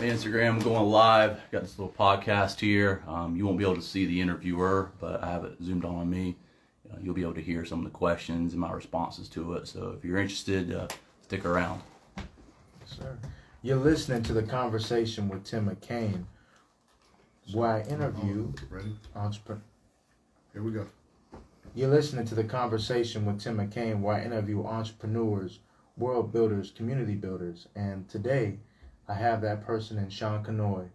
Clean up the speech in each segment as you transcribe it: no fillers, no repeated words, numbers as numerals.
Instagram going live. Got this little podcast here. You won't be able to see the interviewer, but I have it zoomed on me. You'll be able to hear some of the questions and my responses to it. So if you're interested, stick around. Yes, sir. You're listening to the conversation with Tim Mckain, where I interview entrepreneurs. Here we go. You're listening to the conversation with Tim Mckain, where I interview entrepreneurs, world builders, community builders, and today I have that person in Shaun Canoy,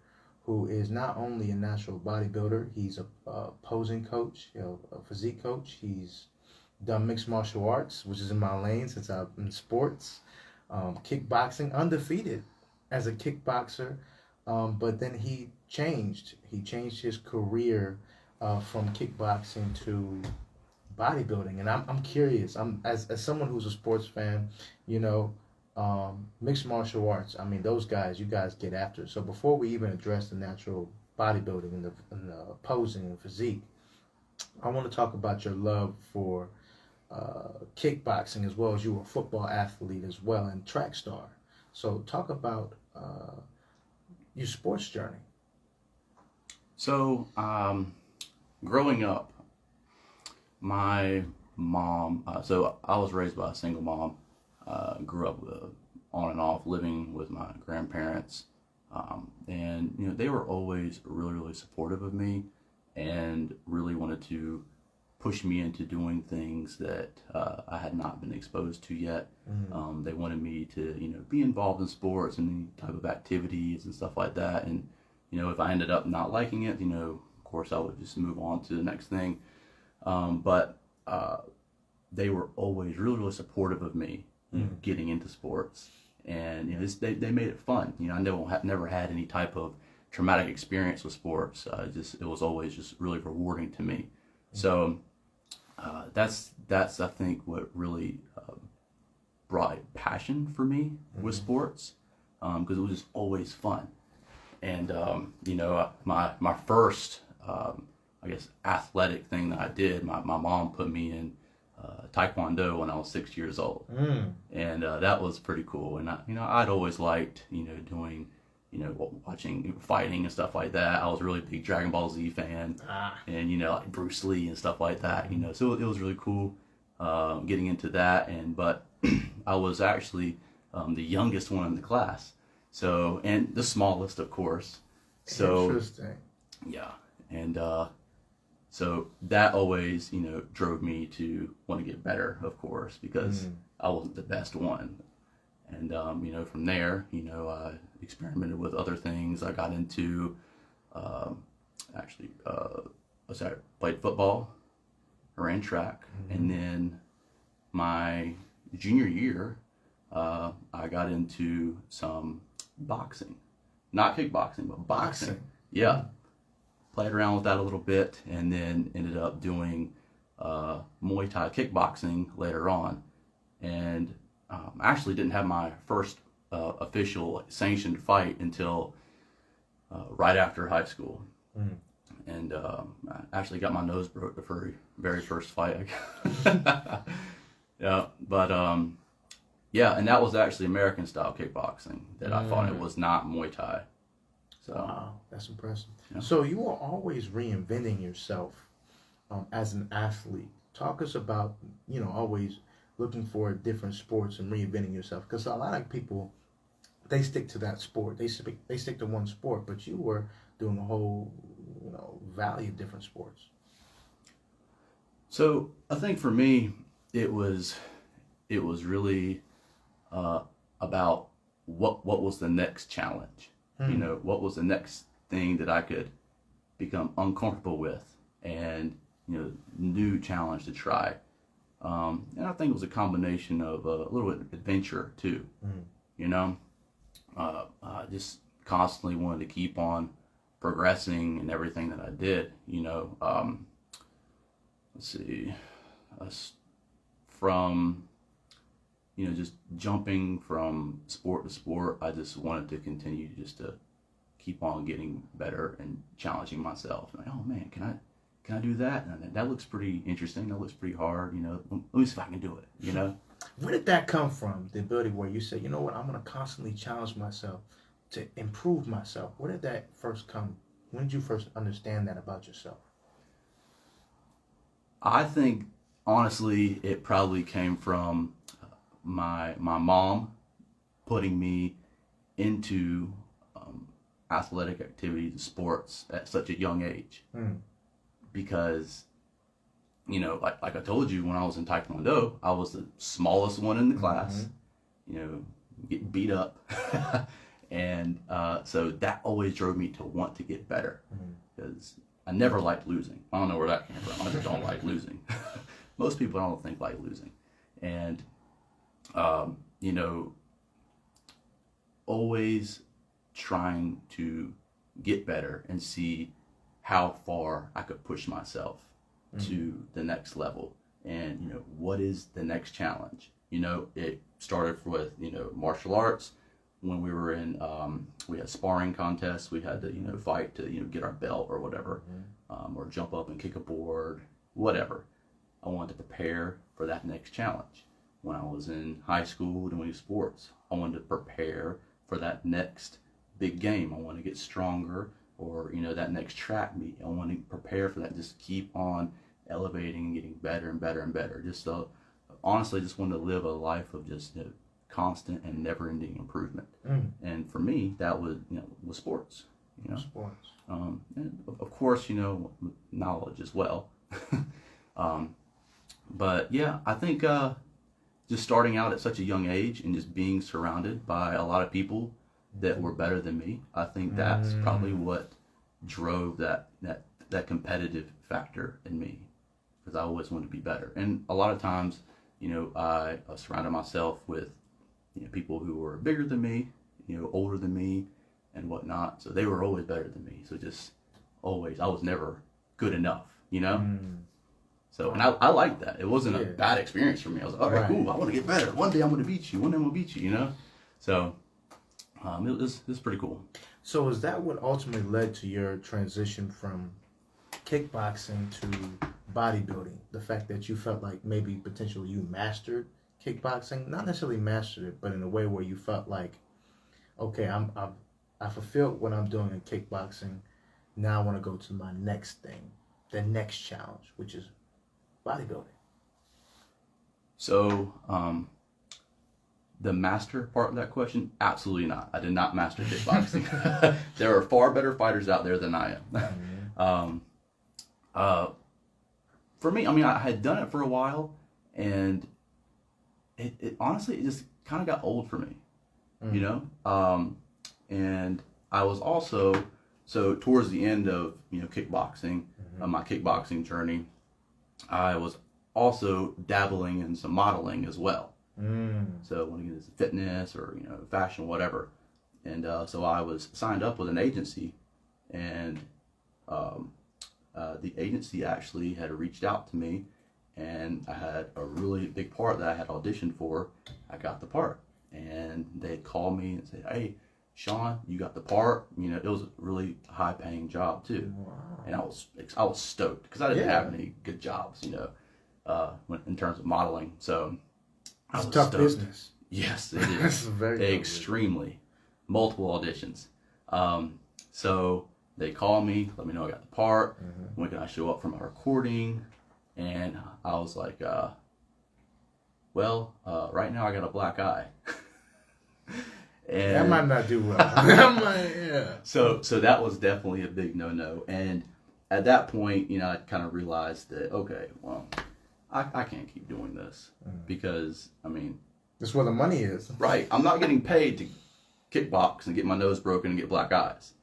who is not only a natural bodybuilder, he's a posing coach, a physique coach. He's done mixed martial arts, which is in my lane since I'm in sports, kickboxing, undefeated as a kickboxer, but then he changed. He changed his career from kickboxing to bodybuilding, and I'm curious. I'm as someone who's a sports fan, mixed martial arts. I mean, those guys, you guys get after it. So before we even address the natural bodybuilding and the posing and physique, I want to talk about your love for kickboxing, as well as you were a football athlete as well and track star. So talk about your sports journey. So growing up, my mom, so I was raised by a single mom. Grew up on and off living with my grandparents, and they were always really supportive of me and really wanted to push me into doing things that I had not been exposed to yet. They wanted me to be involved in sports and any type of activities and stuff like that, and if I ended up not liking it, of course I would just move on to the next thing. But they were always really supportive of me getting into sports, and they made it fun. I never had any type of traumatic experience with sports. It was always just really rewarding to me. So that's I think what really brought passion for me with sports, because it was just always fun. And my first I guess athletic thing that I did, my mom put me in Taekwondo when I was 6 years old, and that was pretty cool. And I'd always liked doing watching fighting and stuff like that. I was a really big Dragon Ball Z fan, and like Bruce Lee and stuff like that. So it was really cool getting into that. But I was actually the youngest one in the class, and the smallest, of course. So interesting. Yeah, and so that always, drove me to want to get better, of course, because I wasn't the best one. And, from there, I experimented with other things. I got into, I played football, I ran track, and then my junior year, I got into some boxing. Not kickboxing, but boxing. Yeah. Played around with that a little bit, and then ended up doing Muay Thai kickboxing later on, and actually didn't have my first official sanctioned fight until right after high school, and I actually got my nose broke the very first fight. Yeah, but and that was actually American style kickboxing that I fought. It was not Muay Thai. So, wow, that's impressive. Yeah. So you are always reinventing yourself as an athlete. Talk us about, always looking for different sports and reinventing yourself. Because a lot of people, they stick to that sport. They stick to one sport, but you were doing a whole, valley of different sports. So I think for me, it was really about what was the next challenge. What was the next thing that I could become uncomfortable with, and new challenge to try. And I think it was a combination of a little bit of adventure too. Just constantly wanted to keep on progressing in everything that I did. Let's see, from just jumping from sport to sport, I just wanted to continue just to keep on getting better and challenging myself. Like, oh man, can I do that? And that looks pretty interesting. That looks pretty hard. Let me see if I can do it. Where did that come from? The ability where you say, I'm going to constantly challenge myself. to improve myself? Where did that first come? When did you first understand that about yourself? I think honestly, it probably came from my mom putting me into athletic activities and sports at such a young age. Because, like I told you, when I was in Taekwondo, I was the smallest one in the class, getting beat up. And so that always drove me to want to get better, because I never liked losing. I don't know where that came from. I just don't like losing. Most people I don't think like losing. And, always trying to get better and see how far I could push myself to the next level. And, what is the next challenge? It started with, martial arts. When we were in, we had sparring contests. We had to, fight to, get our belt or whatever, or jump up and kick a board, whatever. I wanted to prepare for that next challenge. When I was in high school doing sports, I wanted to prepare for that next big game. I want to get stronger, or, that next track meet. I want to prepare for that. Just keep on elevating and getting better and better and better. Just honestly, just wanted to live a life of just constant and never-ending improvement. And for me, that was was sports. Sports. And of course, knowledge as well. But yeah, I think just starting out at such a young age and just being surrounded by a lot of people that were better than me, I think that's probably what drove that competitive factor in me, because I always wanted to be better. And a lot of times, I surrounded myself with people who were bigger than me, older than me, and whatnot. So they were always better than me. So just always, I was never good enough, So, and I liked that. It wasn't a bad experience for me. I was like, all right, cool, I want to get better. One day I'm going to beat you. One day I'm going to beat you, So it was pretty cool. So is that what ultimately led to your transition from kickboxing to bodybuilding? The fact that you felt like maybe potentially you mastered kickboxing, not necessarily mastered it, but in a way where you felt like, okay, I fulfilled what I'm doing in kickboxing. Now I want to go to my next thing, the next challenge, which is bodybuilding. So, the master part of that question, absolutely not. I did not master kickboxing. There are far better fighters out there than I am. For me, I had done it for a while, and it honestly, it just kind of got old for me, and I was also, so towards the end of, kickboxing, my kickboxing journey, I was also dabbling in some modeling as well. So when I get into fitness or, fashion, whatever. And so I was signed up with an agency, and the agency actually had reached out to me, and I had a really big part that I had auditioned for. I got the part, and they called me and said, "Hey, Shaun, you got the part." It was a really high paying job too. Wow. And I was stoked, because I didn't have any good jobs, in terms of modeling. So it's a tough business. Yes, it is. It's very extremely multiple auditions. So they call me, let me know I got the part. When can I show up for my recording? And I was like, right now I got a black eye. And that might not do well. So that was definitely a big no-no. And at that point, I kind of realized that, okay, well, I can't keep doing this, because, that's where the money is. Right. I'm not getting paid to kickbox and get my nose broken and get black eyes.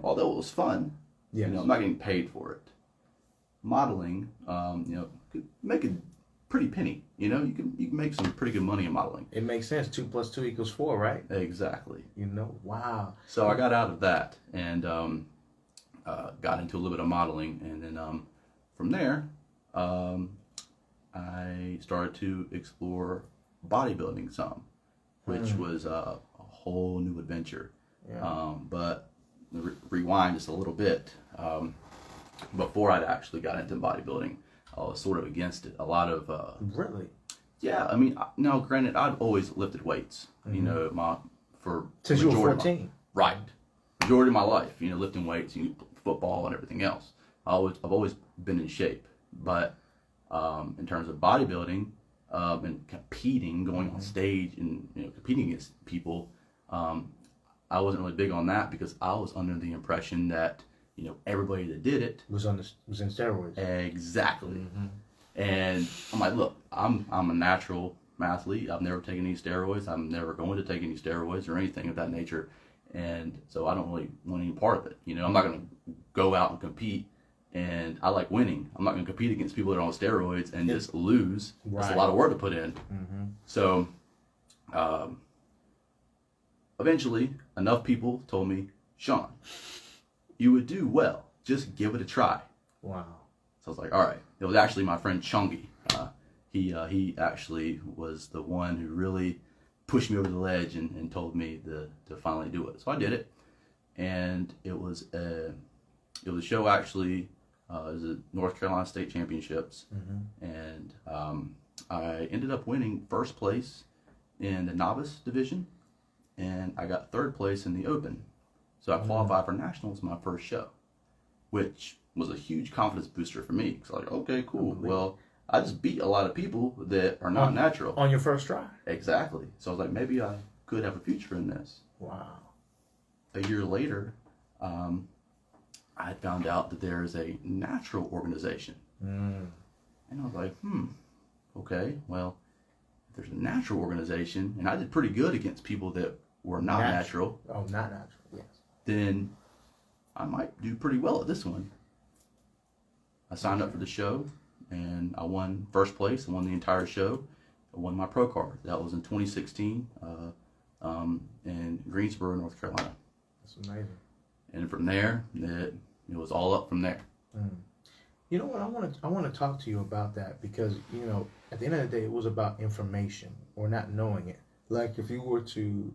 Although it was fun, I'm not getting paid for it. Modeling, could make a pretty penny. You can make some pretty good money in modeling. It makes sense. 2 + 2 = 4, right? Exactly. Wow. So I got out of that and got into a little bit of modeling, and then from there, I started to explore bodybuilding some, which was a whole new adventure. But rewind just a little bit. Before I'd actually got into bodybuilding, I was sort of against it. A lot of really. Yeah, now granted, I've always lifted weights. For since you were 14. right. Majority of my life, lifting weights, football and everything else. I've always been in shape, but in terms of bodybuilding and competing, going on stage and competing against people, I wasn't really big on that because I was under the impression that everybody that did it was in steroids. Exactly. And I'm like, look, I'm a natural athlete. I've never taken any steroids. I'm never going to take any steroids or anything of that nature. And so I don't really want any part of it. I'm not going to go out and compete. And I like winning. I'm not going to compete against people that are on steroids and just lose. Right. That's a lot of work to put in. So eventually, enough people told me, Shaun, you would do well. Just give it a try. Wow. So I was like, all right. It was actually my friend Chungi. He actually was the one who really pushed me over the ledge and told me to finally do it. So I did it, and it was a show actually. It was the North Carolina State Championships, and I ended up winning first place in the novice division, and I got third place in the open. So I qualified for nationals my first show, which was a huge confidence booster for me. Because I was like, okay, cool. Well, I just beat a lot of people that are not natural. On your first try? Exactly. So I was like, maybe I could have a future in this. Wow. A year later, I found out that there is a natural organization. And I was like, okay, well, if there's a natural organization, and I did pretty good against people that were not natural. Oh, not natural, yes. Then I might do pretty well at this one. I signed up for the show, and I won first place. I won the entire show. I won my pro card. That was in 2016 in Greensboro, North Carolina. That's amazing. And from there, it was all up from there. You know what? I want to talk to you about that because at the end of the day, it was about information or not knowing it. Like if you were to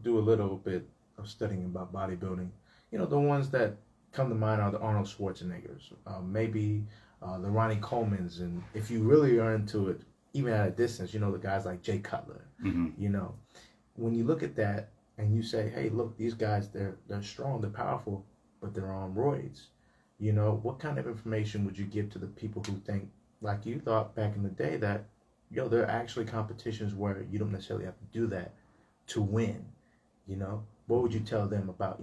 do a little bit of studying about bodybuilding, the ones that come to mind are the Arnold Schwarzeneggers, maybe the Ronnie Colemans, and if you really are into it, even at a distance, the guys like Jay Cutler. When you look at that and you say, hey, look, these guys, they're strong, they're powerful, but they're on roids. What kind of information would you give to the people who think, like you thought back in the day, that there are actually competitions where you don't necessarily have to do that to win? What would you tell them about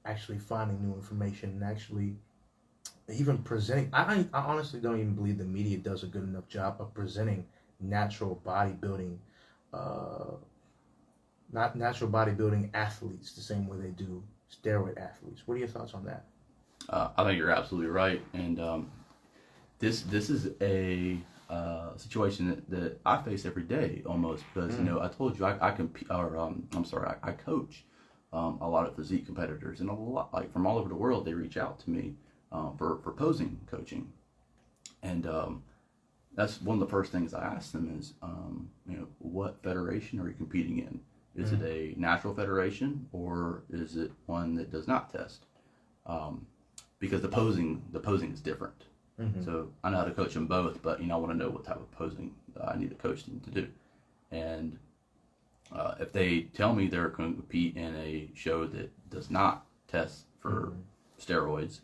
actually finding new information and actually even presenting? I honestly don't even believe the media does a good enough job of presenting natural bodybuilding not natural bodybuilding athletes the same way they do steroid athletes. What are your thoughts on that? I think you're absolutely right, and this is a situation that I face every day almost because I told you I compete, or I coach a lot of physique competitors, and a lot like from all over the world they reach out to me for posing coaching, and that's one of the first things I ask them is what federation are you competing in? Is it a natural federation or is it one that does not test? Because the posing is different. So I know how to coach them both, but I want to know what type of posing I need to coach them to do. And if they tell me they're going to compete in a show that does not test for steroids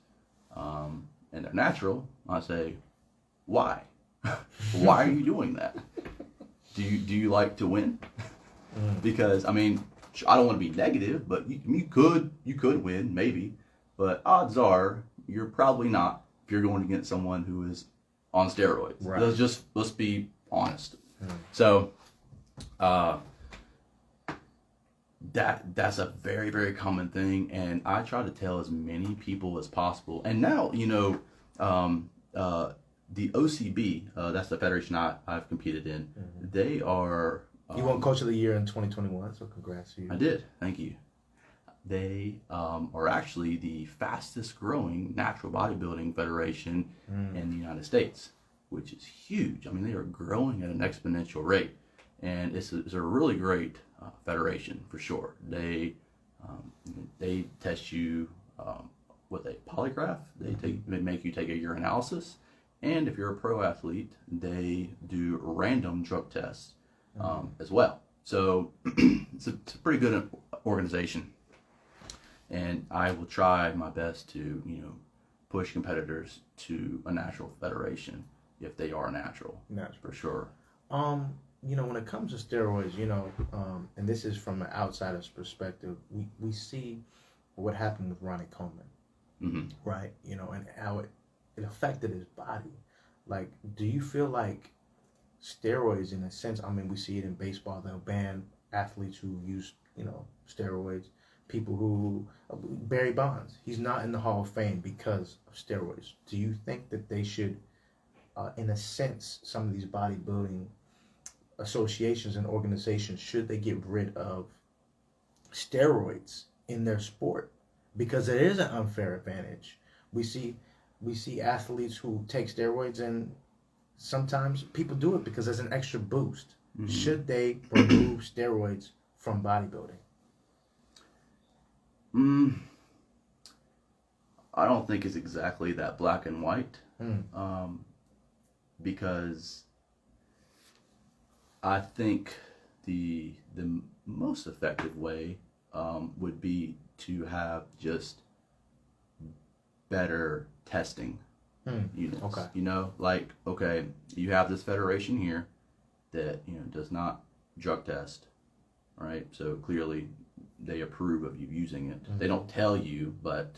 and they're natural, I say, why? Why are you doing that? Do you like to win? Because I don't want to be negative, but you could win maybe, but odds are you're probably not if you're going against someone who is on steroids. Right. Let's be honest. So that's a very, very common thing, and I try to tell as many people as possible. And now the OCB, that's the federation I've competed in. They are. You won Coach of the Year in 2021, so congrats to you. I did, thank you. They are actually the fastest growing natural bodybuilding federation in the United States, which is huge. They are growing at an exponential rate, and it's a really great federation for sure. They test you with a polygraph. They make you take a urinalysis, and if you're a pro athlete, they do random drug tests as well. So it's a pretty good organization. And I will try my best to, push competitors to a natural federation if they are natural. Natural. For sure. When it comes to steroids, and this is from an outsider's perspective, we see what happened with Ronnie Coleman, right? And how it affected his body. Like, do you feel like steroids, in a sense, I mean, we see it in baseball, they'll ban athletes who use, steroids. People who, Barry Bonds, he's not in the Hall of Fame because of steroids. Do you think that they should, in a sense, some of these bodybuilding associations and organizations, should they get rid of steroids in their sport? Because it is an unfair advantage. We see athletes who take steroids, and sometimes people do it because there's an extra boost. Should they remove steroids from bodybuilding? I don't think it's exactly that black and white, because I think the most effective way would be to have just better testing units. Okay. You have this federation here that does not drug test, right? So clearly they approve of you using it. They don't tell you, but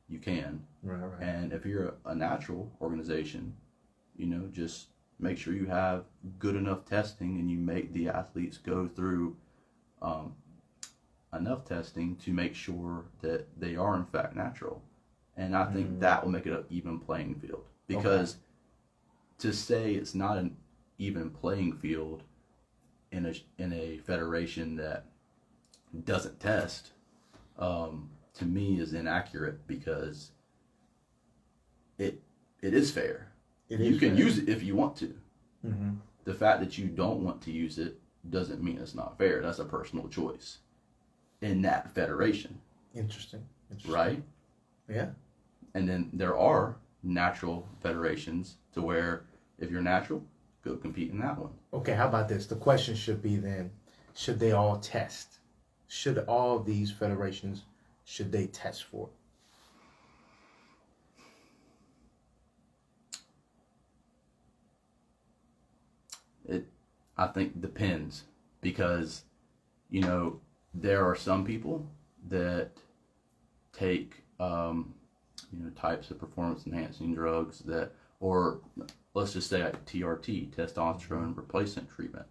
you can. Right. And if you're a natural organization, just make sure you have good enough testing, and you make the athletes go through enough testing to make sure that they are in fact natural. And I think that will make it an even playing field. Because to say it's not an even playing field in a federation that doesn't test, to me is inaccurate, because it is fair. You can use it if you want to. The fact that you don't want to use it doesn't mean it's not fair. That's a personal choice in that federation. Interesting. Right? Yeah. And then there are natural federations to where if you're natural, go compete in that one. Okay, how about this? The question should be then, should they all test? Should all of these federations, should they test for it? I think depends, because there are some people that take types of performance enhancing drugs that, or let's just say like TRT, testosterone replacement treatment,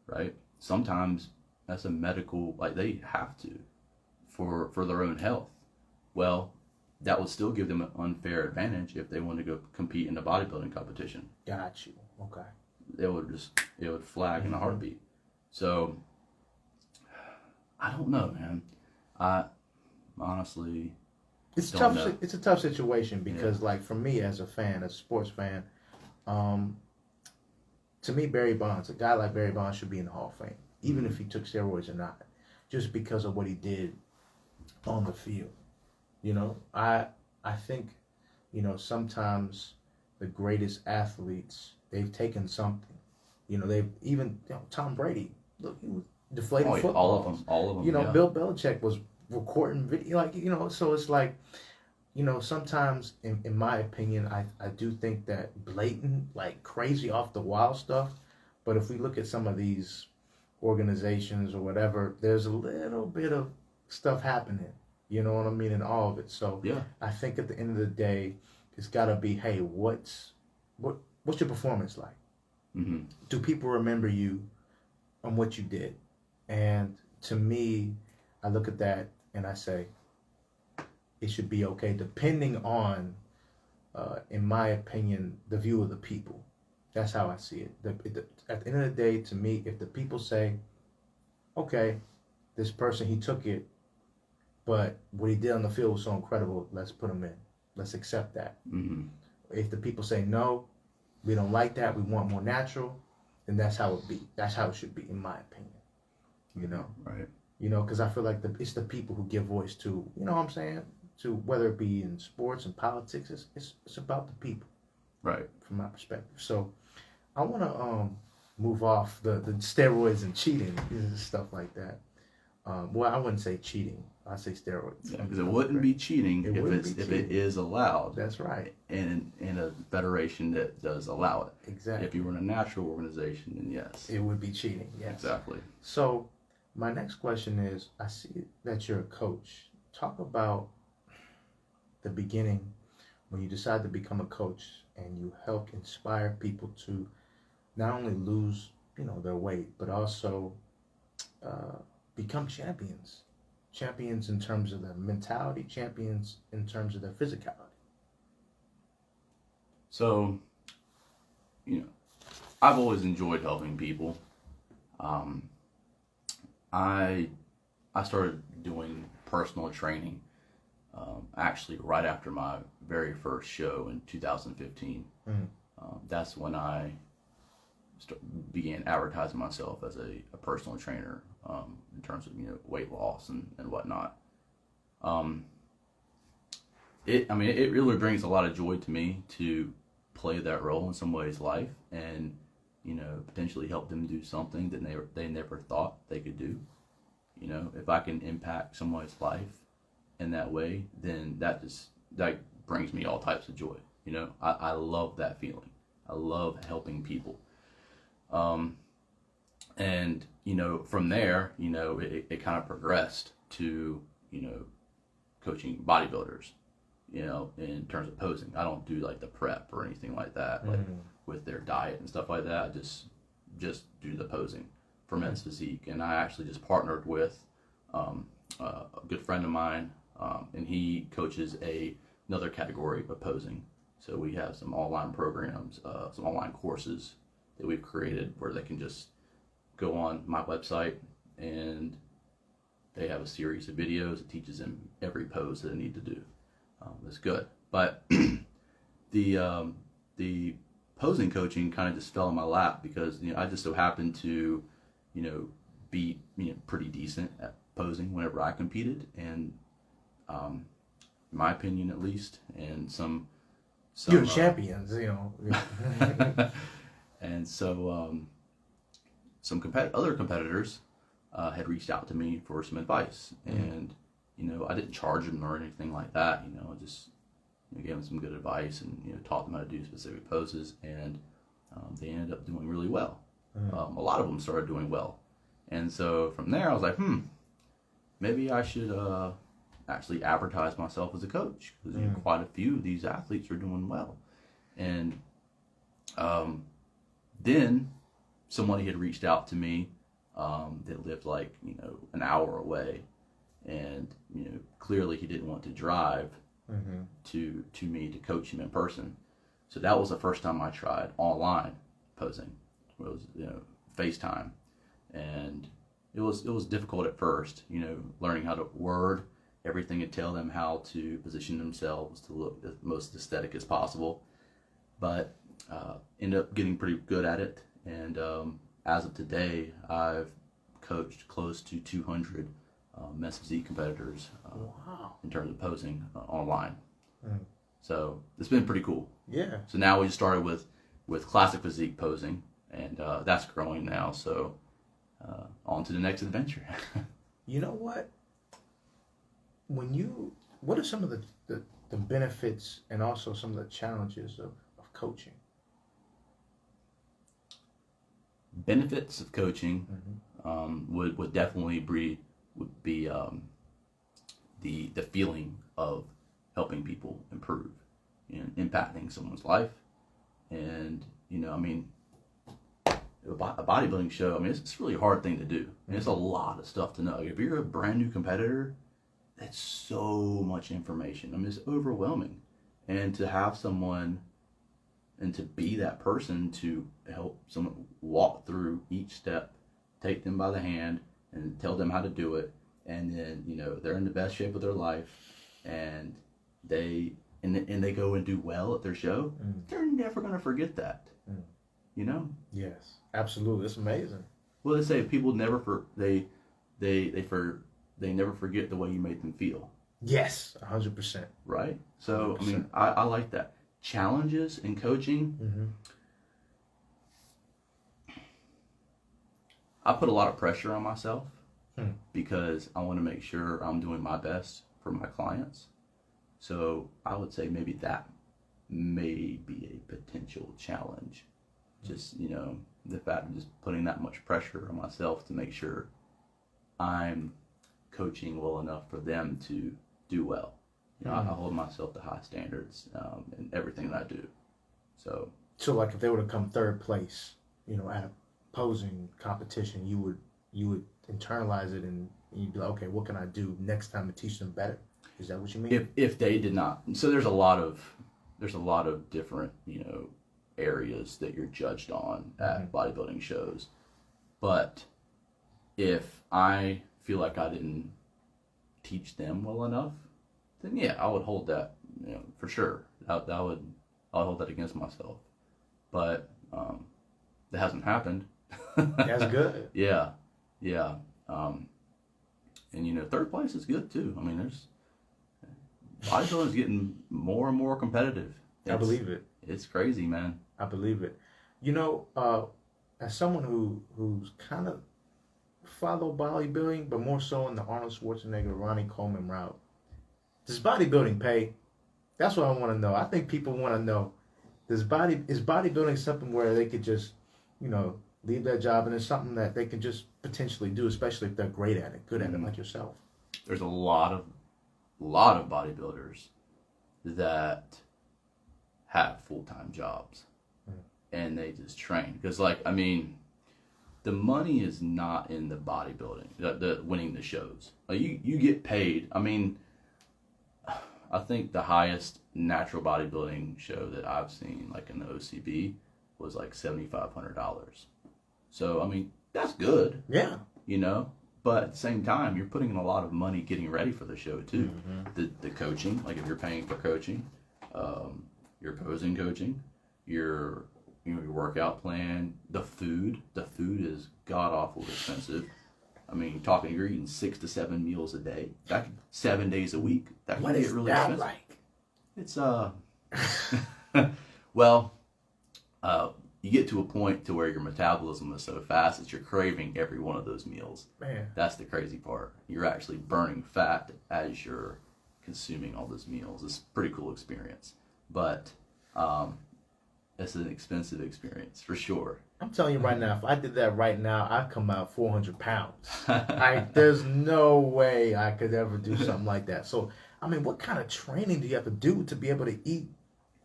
right? Sometimes that's a medical, like they have to for their own health. Well, that would still give them an unfair advantage if they want to go compete in a bodybuilding competition. Got you. Okay. It would flag in a heartbeat. So I don't know, man. I honestly it's don't tough. know. It's a tough situation because, like, for me as a fan, as a sports fan, to me, Barry Bonds, a guy like Barry Bonds, should be in the Hall of Fame, even if he took steroids or not, just because of what he did on the field. I think, sometimes the greatest athletes, they've taken something. They've even Tom Brady. Look, he was deflating footballs. All of them. Bill Belichick was recording video, so it's like, sometimes in my opinion, I do think that blatant, like crazy off the wall stuff, but if we look at some of these organizations or whatever, there's a little bit of stuff happening, you know what I mean, in all of it. So yeah. I think at the end of the day, it's gotta be, hey, what's your performance like? Do people remember you on what you did? And to me, I look at that and I say, it should be okay, depending on, in my opinion, the view of the people. That's how I see it. At the end of the day, to me, if the people say, okay, this person, he took it, but what he did on the field was so incredible, let's put him in. Let's accept that. If the people say, no, we don't like that, we want more natural, then that's how it be. That's how it should be, in my opinion. Right. Because I feel like it's the people who give voice to, what I'm saying? To whether it be in sports and politics, it's about the people. Right. From my perspective. So I want to move off the steroids and cheating and stuff like that. Well, I wouldn't say cheating. I say steroids. Yeah, because it wouldn't be cheating if it is allowed. That's right. In a federation that does allow it. Exactly. If you were in a natural organization, then yes, it would be cheating. Yes. Exactly. So, my next question is: I see that you're a coach. Talk about the beginning when you decided to become a coach and you helped inspire people to not only lose, their weight, but also become champions. Champions in terms of their mentality, champions in terms of their physicality. So, I've always enjoyed helping people. I started doing personal training actually right after my very first show in 2015. That's when I began advertising myself as a personal trainer in terms of weight loss and whatnot. It really brings a lot of joy to me to play that role in somebody's life and potentially help them do something that they never thought they could do. If I can impact someone's life in that way, then that brings me all types of joy. I love that feeling. I love helping people. And from there, it kind of progressed to coaching bodybuilders, in terms of posing. I don't do like the prep or anything like that, like with their diet and stuff like that. I just do the posing for men's physique. And I actually just partnered with a good friend of mine, and he coaches another category of posing. So we have some online programs, some online courses that we've created where they can just go on my website and they have a series of videos that teaches them every pose that they need to do. That's good. But the posing coaching kind of just fell in my lap because I just so happened to be pretty decent at posing whenever I competed, and in my opinion at least, and some you're champions, And so some other competitors had reached out to me for some advice, and I didn't charge them or anything like that. I just gave them some good advice and taught them how to do specific poses, and they ended up doing really well. A lot of them started doing well, and so from there I was like, maybe I should actually advertise myself as a coach, because quite a few of these athletes are doing well. And then somebody had reached out to me that lived like an hour away, and clearly he didn't want to drive to me to coach him in person. So that was the first time I tried online posing. It was FaceTime, and it was difficult at first, learning how to word everything and tell them how to position themselves to look the most aesthetic as possible. But ended up getting pretty good at it, and as of today, I've coached close to 200 men's physique competitors in terms of posing online. So it's been pretty cool. Yeah. So now we just started with classic physique posing, and that's growing now. So on to the next adventure. You know what? What are some of the benefits and also some of the challenges of coaching? Benefits of coaching would definitely be the feeling of helping people improve and impacting someone's life. And a bodybuilding show, it's a really hard thing to do, and it's a lot of stuff to know. If you're a brand new competitor, that's so much information. It's overwhelming. And to have someone and to be that person to help someone walk through each step, take them by the hand and tell them how to do it, and then they're in the best shape of their life, and they go and do well at their show, they're never going to forget that. Yes, absolutely. It's amazing. Well, they say people never they never forget the way you made them feel. Yes, 100%. Right? So 100%. I like that. Challenges in coaching. I put a lot of pressure on myself because I want to make sure I'm doing my best for my clients. So I would say maybe that may be a potential challenge. Just, the fact of just putting that much pressure on myself to make sure I'm coaching well enough for them to do well. I hold myself to high standards in everything that I do. So like if they were to come third place, at a posing competition, you would internalize it and you'd be like, okay, what can I do next time to teach them better? Is that what you mean? If they did not, so there's a lot of different areas that you're judged on at bodybuilding shows, but if I feel like I didn't teach them well enough, then yeah, I would hold that for sure. I would hold that against myself, but that hasn't happened. That's good. Yeah. And third place is good too. I mean, there's bodybuilding is getting more and more competitive. I believe it. It's crazy, man. I believe it. As someone who's kind of followed bodybuilding, but more so in the Arnold Schwarzenegger, Ronnie Coleman route, does bodybuilding pay? That's what I want to know. I think people want to know, is bodybuilding something where they could just, leave their job and it's something that they can just potentially do, especially if they're great at it, good at it, like yourself? There's a lot of bodybuilders that have full-time jobs and they just train because the money is not in the bodybuilding, the winning the shows. You get paid. I think the highest natural bodybuilding show that I've seen, like in the OCB, was like $7,500. So that's good. Yeah. But at the same time, you're putting in a lot of money getting ready for the show too. The coaching, like if you're paying for coaching, your posing coaching, your workout plan, the food is god awful expensive. You're eating 6 to 7 meals a day. 7 days a week. That can get really expensive. Like? It's you get to a point to where your metabolism is so fast that you're craving every one of those meals. Man, that's the crazy part. You're actually burning fat as you're consuming all those meals. It's a pretty cool experience, but it's an expensive experience for sure. I'm telling you right now, if I did that right now, I'd come out 400 pounds. There's no way I could ever do something like that. So, what kind of training do you have to do to be able to eat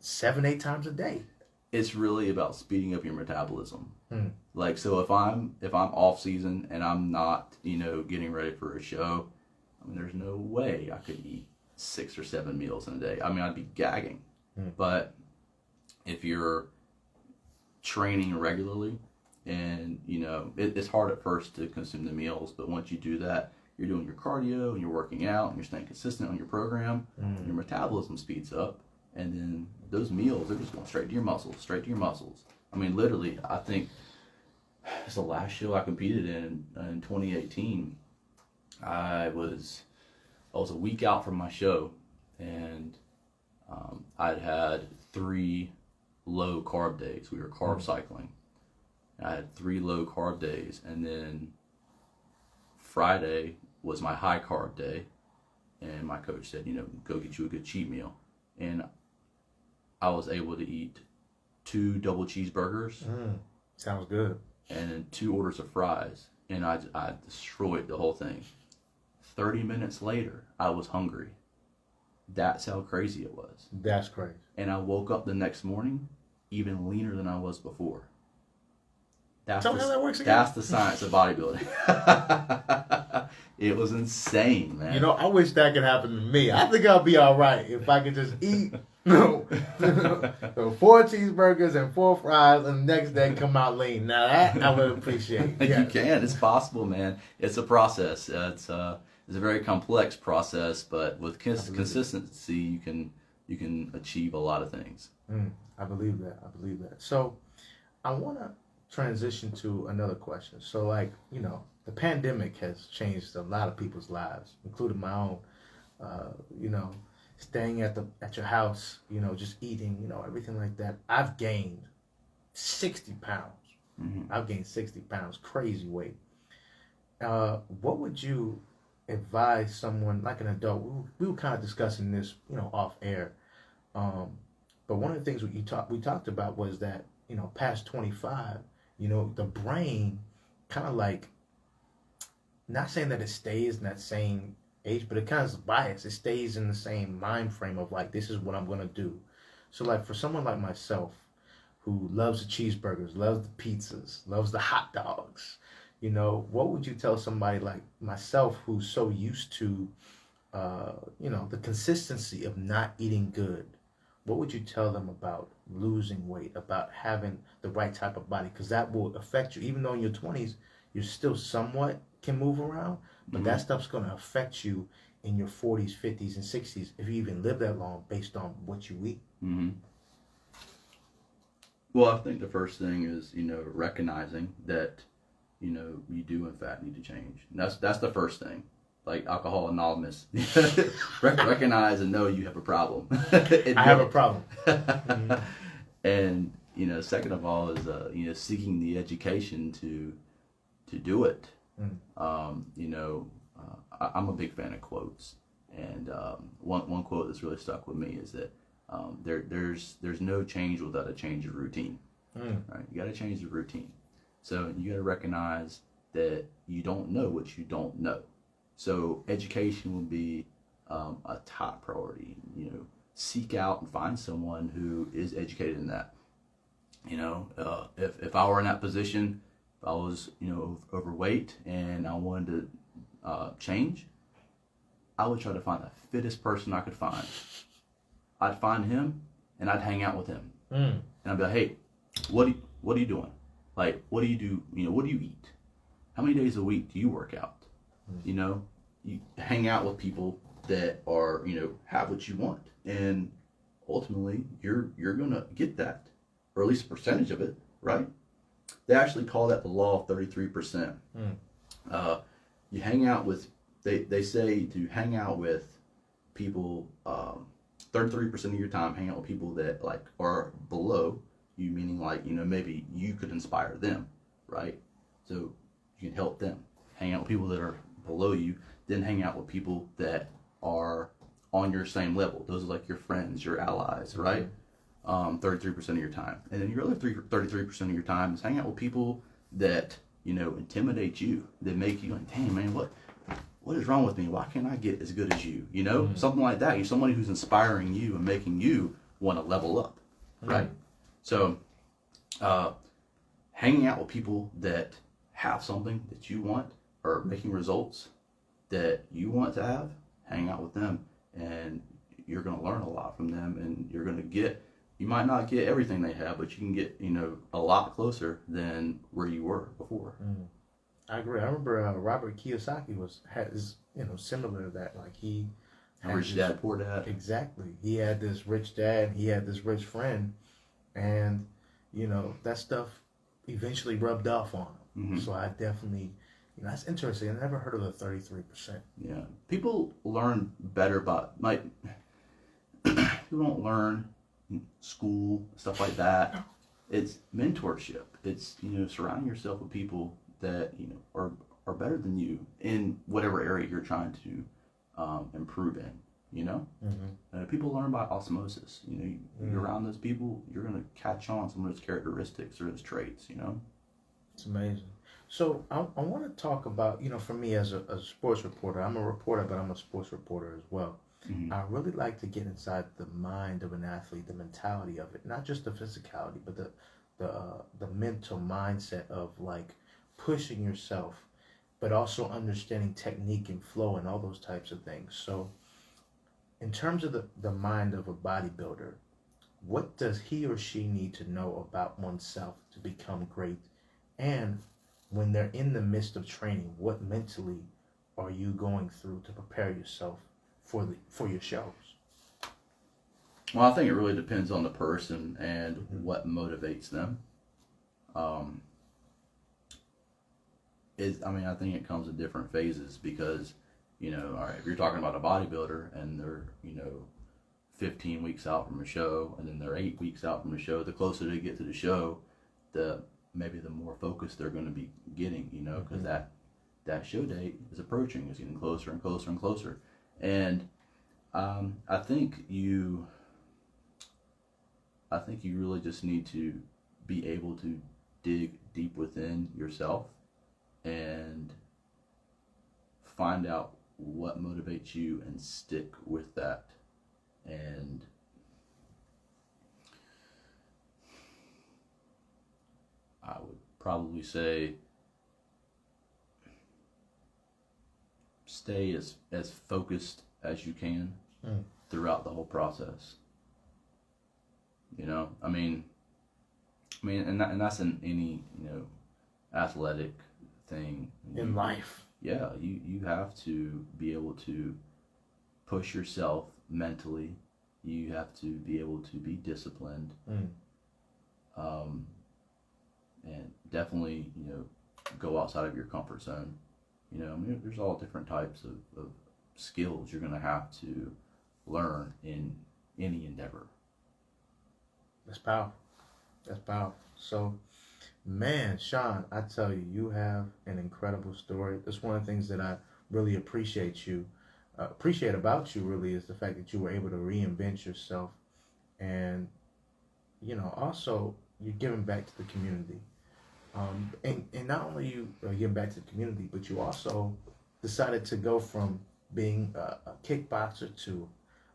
7-8 times a day? It's really about speeding up your metabolism. So if I'm off season and I'm not, getting ready for a show, there's no way I could eat 6 or 7 meals in a day. I'd be gagging. But if you're training regularly and, it's hard at first to consume the meals, but once you do that, you're doing your cardio and you're working out and you're staying consistent on your program, and your metabolism speeds up. And then those meals, they're just going straight to your muscles. Literally, I think it's the last show I competed in 2018. I was a week out from my show, and I'd had 3 low carb days. We were carb cycling. I had 3 low carb days, and then Friday was my high carb day, and my coach said, go get you a good cheat meal. And I was able to eat 2 double cheeseburgers. Sounds good. And then 2 orders of fries. And I destroyed the whole thing. 30 minutes later, I was hungry. That's how crazy it was. That's crazy. And I woke up the next morning even leaner than I was before. Tell me how that works again. That's the science of bodybuilding. It was insane, man. I wish that could happen to me. I think I'll be all right if I could just eat 4 cheeseburgers and 4 fries and the next day come out lean. Now that I would appreciate. Yes. You can. It's possible, man. It's a process. It's a very complex process, but with consistency, you can achieve a lot of things. I believe that. So I want to transition to another question. So the pandemic has changed a lot of people's lives, including my own. Staying at your house, just eating, everything like that. I've gained 60 pounds. I've gained 60 pounds, crazy weight. What would you advise someone like an adult? We were kind of discussing this, off air. Um, but one of the things we talked about was that past 25, the brain kind of like, not saying that it stays in that same age, but it kind of is biased. It stays in the same mind frame of like, this is what I'm gonna do. So like for someone like myself, who loves the cheeseburgers, loves the pizzas, loves the hot dogs, what would you tell somebody like myself who's so used to, the consistency of not eating good? What would you tell them about losing weight, about having the right type of body? Because that will affect you. Even though in your 20s, you still somewhat can move around, but that stuff's going to affect you in your 40s, 50s, and 60s if you even live that long based on what you eat. Mm-hmm. Well, I think the first thing is, recognizing that, you do in fact need to change. And that's the first thing. Like Alcohol Anonymous, recognize and know you have a problem. I have a problem. Mm-hmm. And second of all is seeking the education to do it. I'm a big fan of quotes, and one quote that's really stuck with me is that there's no change without a change of routine. Right? You got to change the routine. So you got to recognize that you don't know what you don't know. So education will be a top priority. Seek out and find someone who is educated in that. If I were in that position, if I was overweight and I wanted to change, I would try to find the fittest person I could find. I'd find him and I'd hang out with him, and I'd be like, hey, what are you doing? Like, what do you do? What do you eat? How many days a week do you work out? You hang out with people that are, have what you want. And ultimately, you're going to get that, or at least a percentage of it, right? They actually call that the law of 33%. You hang out with, they say to hang out with people, 33% of your time, hang out with people that like are below you, meaning like, maybe you could inspire them, right? So you can help them. Hang out with people that are below you, then hang out with people that are on your same level. Those are like your friends, your allies, right? 33% of your time. And then your other 33% of your time is hang out with people that, intimidate you, that make you like, dang man, what is wrong with me? Why can't I get as good as you? Something like that. You're somebody who's inspiring you and making you want to level up, right? So, hanging out with people that have something that you want, or making results that you want to have, hang out with them, and you're going to learn a lot from them, and you're going to get, you might not get everything they have, but you can get, a lot closer than where you were before. I agree. I remember Robert Kiyosaki has similar to that. Like he Rich dad, poor dad. Exactly. He had this rich dad. He had this rich friend, and that stuff eventually rubbed off on him. So I definitely, that's interesting. I never heard of the 33%. Yeah, people learn better by people don't learn school, stuff like that. It's mentorship. It's surrounding yourself with people that are better than you in whatever area you're trying to improve in. People learn by osmosis. You're around those people, you're gonna catch on some of those characteristics or those traits. It's amazing. So I want to talk about, for me as a sports reporter, I'm a reporter, but I'm a sports reporter as well. I really like to get inside the mind of an athlete, the mentality of it, not just the physicality, but the mental mindset of like pushing yourself, but also understanding technique and flow and all those types of things. So in terms of the mind of a bodybuilder, what does he or she need to know about oneself to become great? And when they're in the midst of training, what mentally are you going through to prepare yourself for your shows? Well, I think it really depends on the person and what motivates them. I think it comes in different phases because, all right, if you're talking about a bodybuilder and they're, 15 weeks out from a show, and then they're 8 weeks out from a show, the closer they get to the show, maybe the more focused they're going to be getting, because that that show date is approaching. It's getting closer and closer and closer. And I think you really just need to be able to dig deep within yourself and find out what motivates you and stick with that. And I would probably say stay as focused as you can throughout the whole process. You know, I mean, and that's in any, you know, athletic thing in life. Yeah, you have to be able to push yourself mentally. You have to be able to be disciplined, and definitely, you know, go outside of your comfort zone. You know, I mean, there's all different types of skills you're going to have to learn in any endeavor. That's powerful. That's powerful. So, man, Shaun, I tell you, you have an incredible story. That's one of the things that I really appreciate about you, really, is the fact that you were able to reinvent yourself. And, you know, also, you're giving back to the community. And not only you giving back to the community, but you also decided to go from being a kickboxer to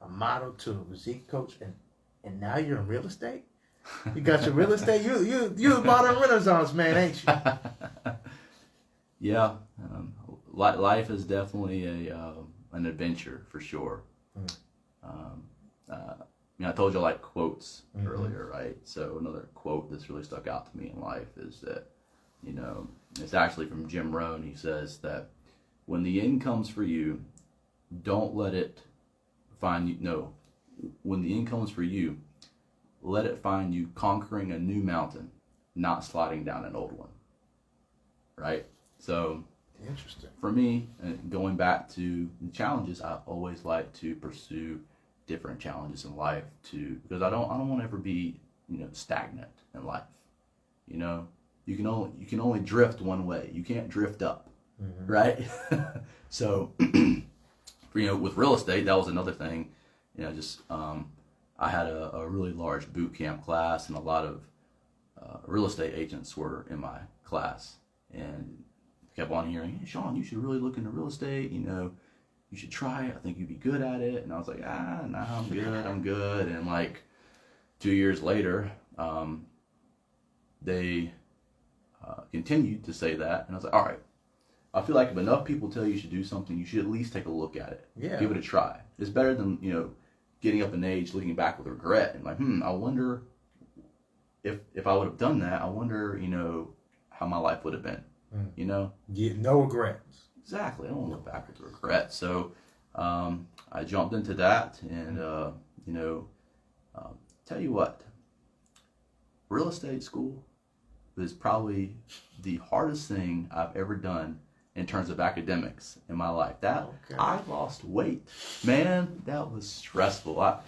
a model to a physique coach, and now you're in real estate. You got your real estate. You a modern renaissance man, ain't you? Yeah, life is definitely an adventure for sure. I told you I like quotes earlier, right? So another quote that's really stuck out to me in life is that, you know, it's actually from Jim Rohn. He says that when the end comes for you, don't let it find you. No, when the end comes for you, let it find you conquering a new mountain, not sliding down an old one. Right? So, interesting. For me, going back to the challenges, I always like to pursue different challenges in life because I don't want to ever be, you know, stagnant in life. You know, you can only drift one way. You can't drift up, right? So, you know, with real estate, that was another thing. You know, just I had a really large boot camp class, and a lot of real estate agents were in my class, and kept on hearing, "Hey, Shaun, you should really look into real estate. You know, you should try it. I think you'd be good at it." And I was like, nah, I'm good. And like 2 years later, they continued to say that, and I was like, all right, I feel like if enough people tell you should do something, you should at least take a look at it. Yeah. Give it a try. It's better than, you know, getting up in age, looking back with regret, and like, I wonder if I would have done that, I wonder, you know, how my life would have been. You know? Yeah, no regrets. Exactly. I don't want to look back with regret. So I jumped into that, and you know, tell you what, real estate school is probably the hardest thing I've ever done in terms of academics in my life. I lost weight, man. That was stressful. I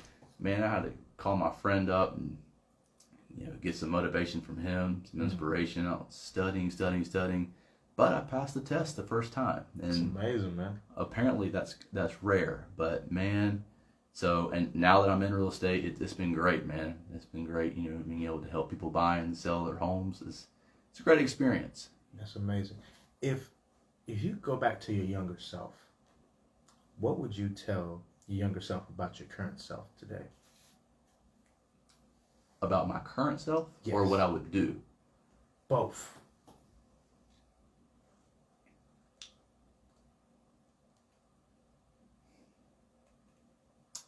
had to call my friend up and, you know, get some motivation from him, some inspiration. I was studying. But I passed the test the first time. And it's amazing, man. Apparently that's rare. But man, and now that I'm in real estate, it's been great, man. It's been great, you know, being able to help people buy and sell their homes. It's a great experience. That's amazing. If you go back to your younger self, what would you tell your younger self about your current self today? About my current self? Yes. Or what I would do? Both.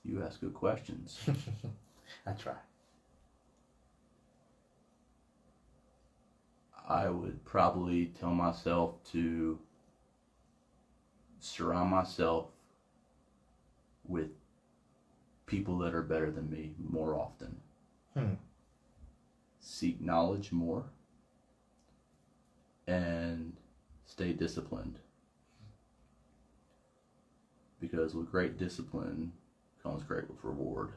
You ask good questions. I try. I would probably tell myself to surround myself with people that are better than me more often. Seek knowledge more, and stay disciplined. Because with great discipline comes great with reward.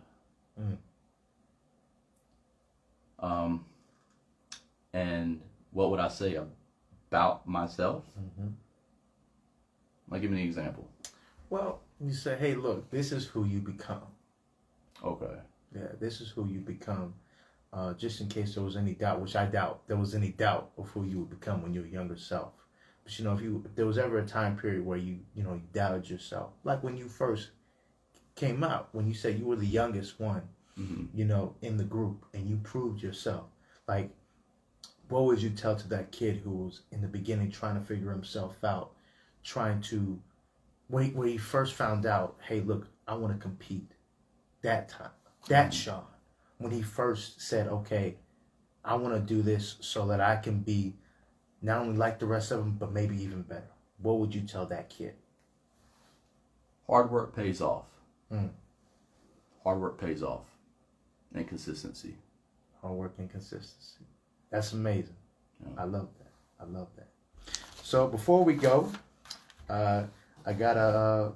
And what would I say about myself? Like, give me an example. Well, you say, hey, look, this is who you become. Okay. Yeah, this is who you become. Just in case there was any doubt, which I doubt there was any doubt of who you would become when you were younger self. But if there was ever a time period where you doubted yourself, like when you first came out, when you said you were the youngest one, in the group, and you proved yourself, like, what would you tell to that kid who was in the beginning trying to figure himself out, trying to, where he first found out, hey, look, I want to compete. That time, that Shaun, when he first said, okay, I want to do this so that I can be not only like the rest of them, but maybe even better. What would you tell that kid? Hard work pays off. Mm. Hard work pays off. And consistency. Hard work and consistency. That's amazing. Yeah. I love that. So before we go, I gotta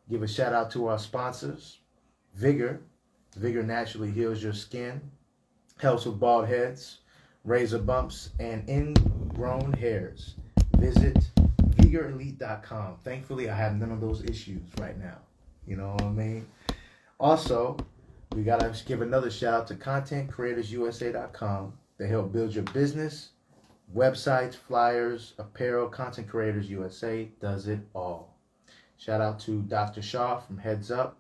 give a shout out to our sponsors. Vigor naturally heals your skin, helps with bald heads, razor bumps, and ingrown hairs. Visit vigorelite.com. Thankfully, I have none of those issues right now. You know what I mean? Also, we gotta give another shout out to contentcreatorsusa.com. They help build your business, websites, flyers, apparel. Content Creators USA does it all. Shout out to Dr. Shaw from Heads Up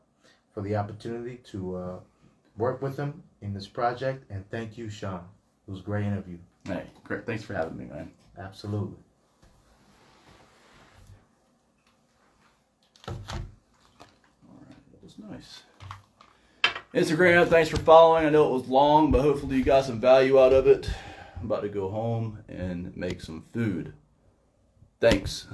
for the opportunity to work with him in this project. And thank you, Shaun. It was a great interview. Hey, great. Thanks for having me, man. Absolutely. All right, that was nice. Instagram, thanks for following. I know it was long, but hopefully you got some value out of it. I'm about to go home and make some food. Thanks.